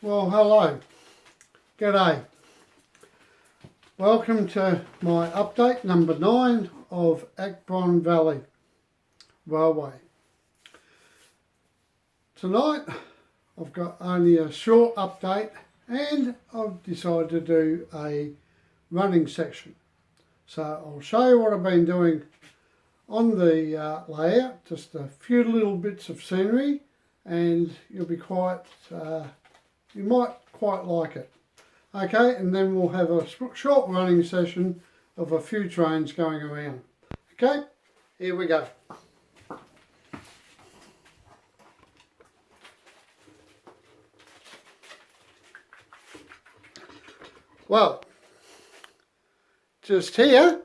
Well, hello, g'day. Welcome to my update number 9 of Eckbron Valley Railway. Tonight I've got only a short update and I've decided to do a running section. So I'll show you what I've been doing on the layout, just a few little bits of scenery, and you'll be you might quite like it. Okay, and then we'll have a short running session of a few trains going around. Okay, here we go. Well, just here,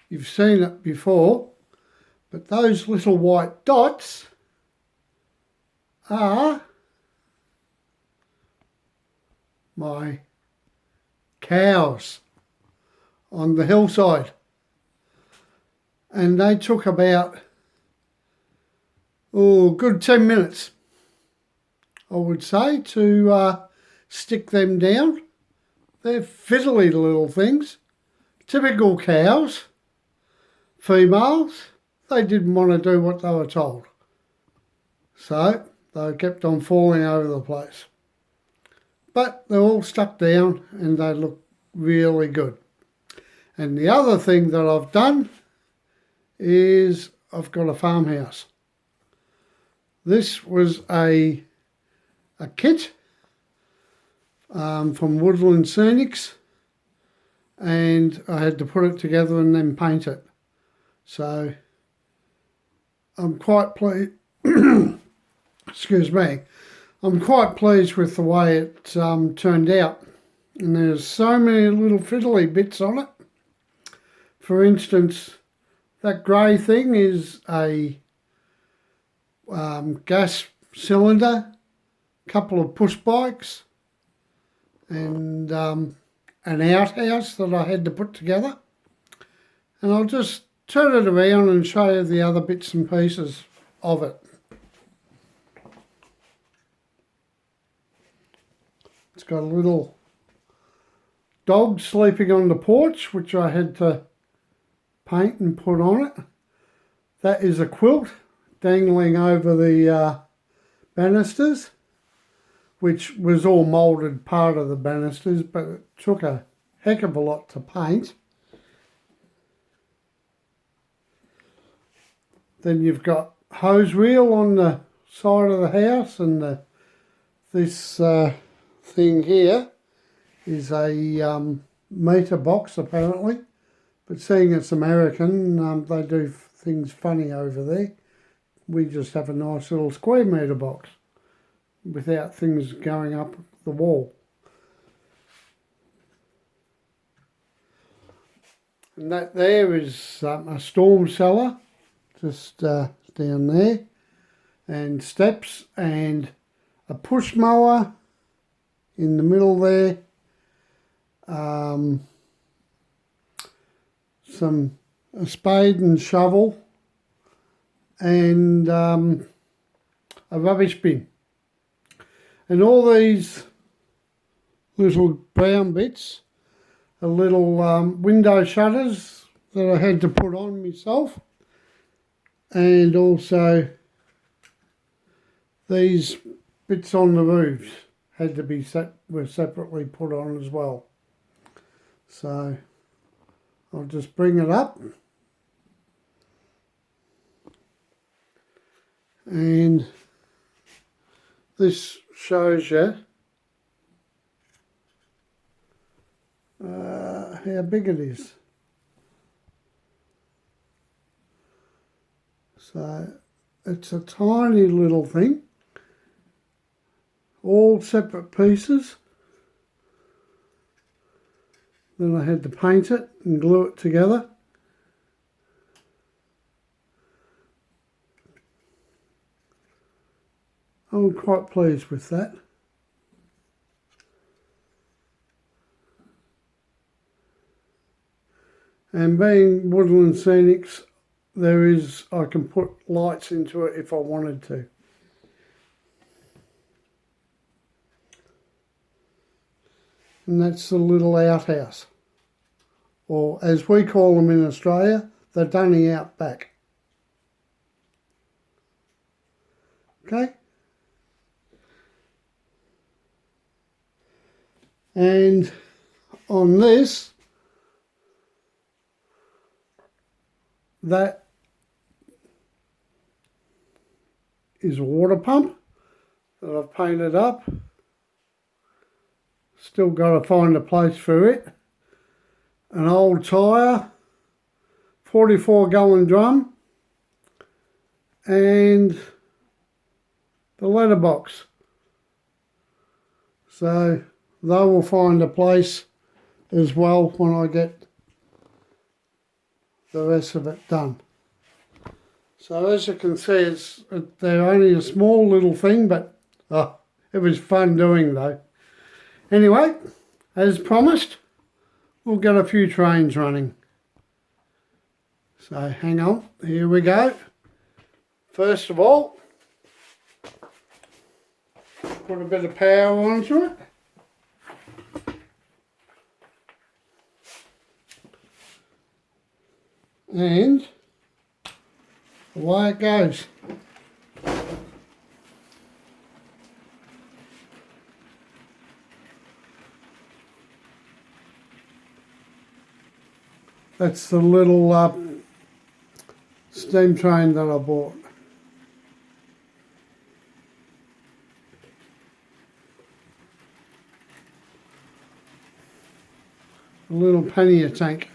you've seen it before, but those little white dots are my cows on the hillside, and they took about good 10 minutes I would say to stick them down. They're fiddly little things, typical cows, females. They didn't want to do what they were told, so they kept on falling over the place. But they're all stuck down and they look really good. And the other thing that I've done is I've got a farmhouse. This was a kit from Woodland Scenics, and I had to put it together and then paint it. So I'm quite pleased, excuse me, I'm quite pleased with the way it turned out. And there's so many little fiddly bits on it. For instance, that grey thing is a gas cylinder, couple of push bikes, and an outhouse that I had to put together. And I'll just turn it around and show you the other bits and pieces of it. It's got a little dog sleeping on the porch, which I had to paint and put on it. That is a quilt dangling over the banisters, which was all moulded part of the banisters, but it took a heck of a lot to paint. Then you've got hose reel on the side of the house, and this thing here is a meter box apparently, but seeing it's American, they do things funny over there. We just have a nice little square meter box without things going up the wall. And that there is a storm cellar just down there, and steps, and a push mower in the middle there, a spade and shovel, and a rubbish bin. And all these little brown bits are little window shutters that I had to put on myself, and also these bits on the roofs had to be were separately put on as well. So I'll just bring it up, and this shows you how big it is. So it's a tiny little thing, all separate pieces. Then I had to paint it and glue it together. I'm quite pleased with that. And being Woodland Scenics, I can put lights into it if I wanted to. and that's the little outhouse, or as we call them in Australia, the dunny out back. Okay, and on this, that is a water pump that I've painted up. Still got to find a place for it. An old tyre, 44-gallon drum, and the letterbox. So they will find a place as well when I get the rest of it done. So as you can see, they're only a small little thing, but it was fun doing though. Anyway, as promised, we'll get a few trains running. So hang on, here we go. First of all, put a bit of power onto it. And away it goes. That's the little steam train that I bought. A little pannier tank.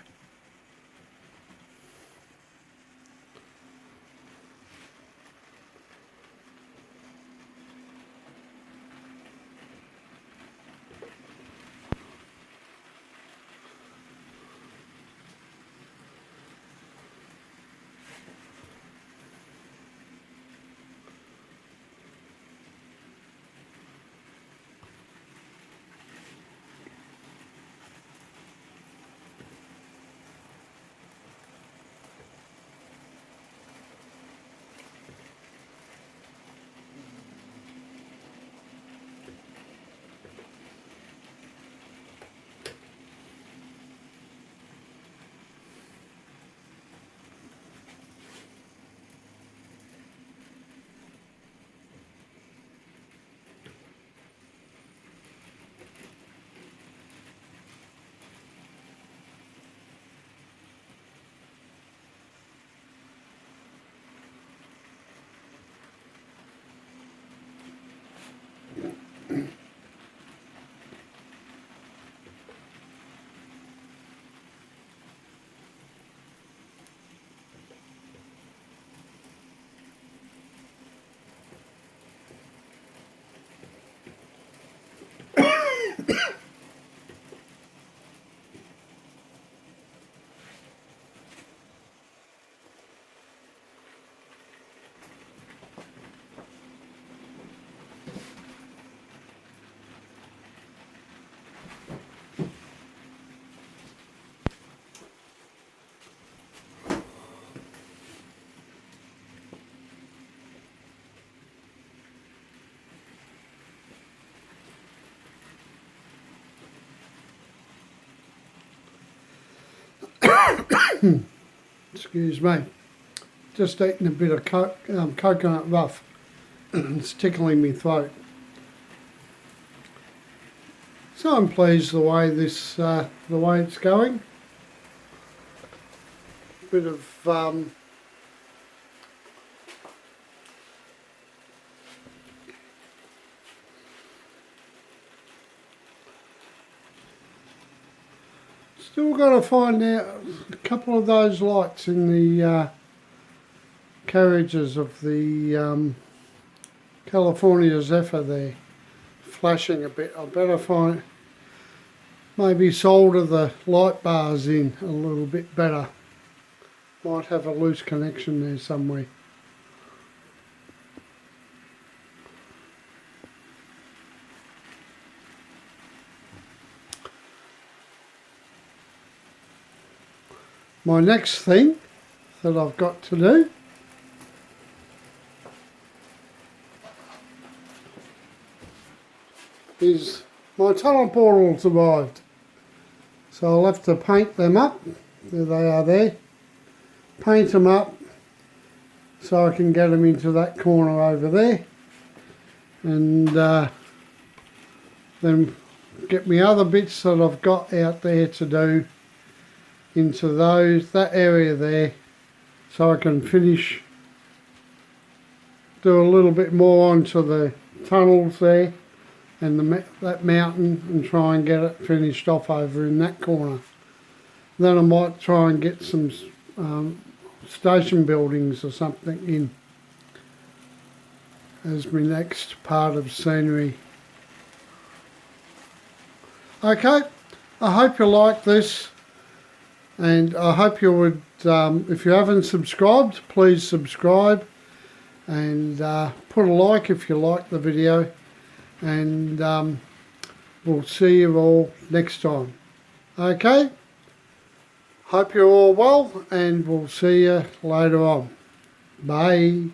Excuse me, just eating a bit of coconut rough. It's tickling me throat. So I'm pleased the way the way it's going. Bit of still got to find out a couple of those lights in the carriages of the California Zephyr there, flashing a bit. I better find, maybe solder the light bars in a little bit better. Might have a loose connection there somewhere. My next thing that I've got to do is my tunnel portal survived. So I'll have to paint them up. There they are there. Paint them up so I can get them into that corner over there. And then get my other bits that I've got out there to do into that area there, so I can finish, do a little bit more onto the tunnels there and that mountain, and try and get it finished off over in that corner. Then I might try and get some station buildings or something in as my next part of scenery. Okay, I hope you like this, and I hope you would, if you haven't subscribed, please subscribe, and put a like if you like the video, and we'll see you all next time. Okay, hope you're all well, and we'll see you later on. Bye.